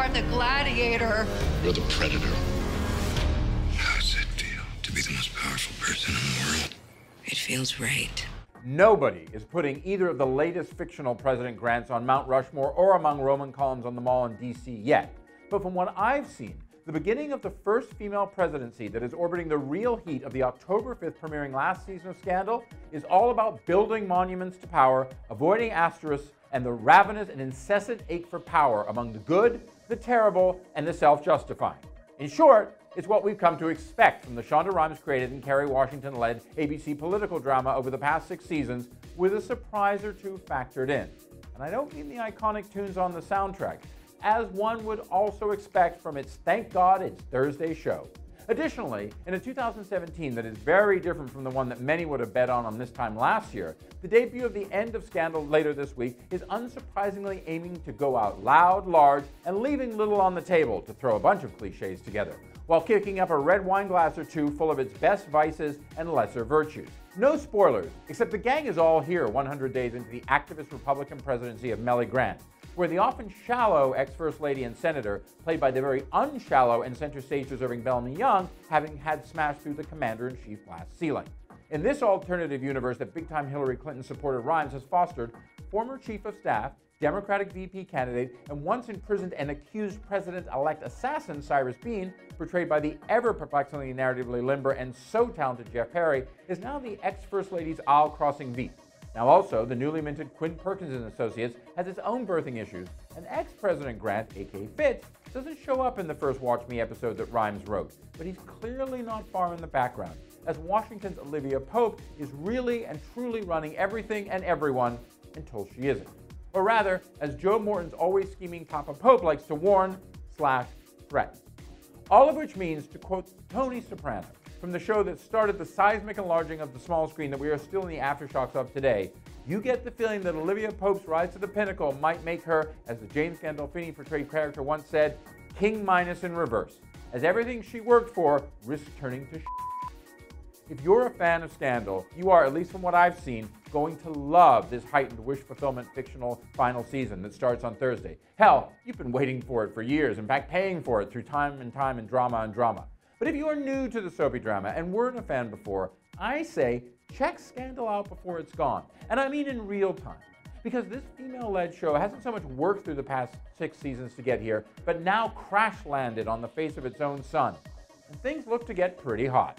are the gladiator. You're the predator. How does it feel to be the most powerful person in the world? It feels right. Nobody is putting either of the latest fictional President Grants on Mount Rushmore or among Roman columns on the Mall in D.C. yet. But from what I've seen, the beginning of the first female presidency that is orbiting the real heat of the October 5th premiering last season of Scandal is all about building monuments to power, avoiding asterisks, and the ravenous and incessant ache for power among the good, the terrible, and the self-justifying. In short, it's what we've come to expect from the Shonda Rhimes created and Kerry Washington-led ABC political drama over the past 6 seasons, with a surprise or two factored in. And I don't mean the iconic tunes on the soundtrack, as one would also expect from its Thank God It's Thursday show. Additionally, in a 2017 that is very different from the one that many would have bet on this time last year, the debut of the end of Scandal later this week is unsurprisingly aiming to go out loud, large, and leaving little on the table, to throw a bunch of cliches together, while kicking up a red wine glass or two full of its best vices and lesser virtues. No spoilers, except the gang is all here 100 days into the activist Republican presidency of Mellie Grant, where the often shallow ex-First Lady and Senator, played by the very unshallow and center-stage deserving Bellamy Young, having had smashed through the Commander-in-Chief glass ceiling. In this alternative universe that big-time Hillary Clinton supporter Rhimes has fostered, former Chief of Staff, Democratic VP candidate, and once imprisoned and accused President-elect assassin Cyrus Bean, portrayed by the ever-perplexingly narratively limber and so talented Jeff Perry, is now the ex-First Lady's aisle-crossing veep. Now also, the newly minted Quinn Perkins & Associates has its own birthing issues, and ex-President Grant, aka Fitz, doesn't show up in the first Watch Me episode that Rhimes wrote, but he's clearly not far in the background, as Washington's Olivia Pope is really and truly running everything and everyone until she isn't. Or rather, as Joe Morton's always scheming Papa Pope likes to warn/threaten. All of which means, to quote Tony Soprano, from the show that started the seismic enlarging of the small screen that we are still in the aftershocks of today, you get the feeling that Olivia Pope's rise to the pinnacle might make her, as the James Gandolfini portrayed character once said, King Minus in reverse, as everything she worked for risks turning to If you're a fan of Scandal, you are, at least from what I've seen, going to love this heightened wish fulfillment fictional final season that starts on Thursday. Hell, you've been waiting for it for years, in fact paying for it through time and drama. But if you are new to the soapy drama and weren't a fan before, I say check Scandal out before it's gone. And I mean in real time. Because this female-led show hasn't so much worked through the past 6 seasons to get here, but now crash-landed on the face of its own sun. And things look to get pretty hot.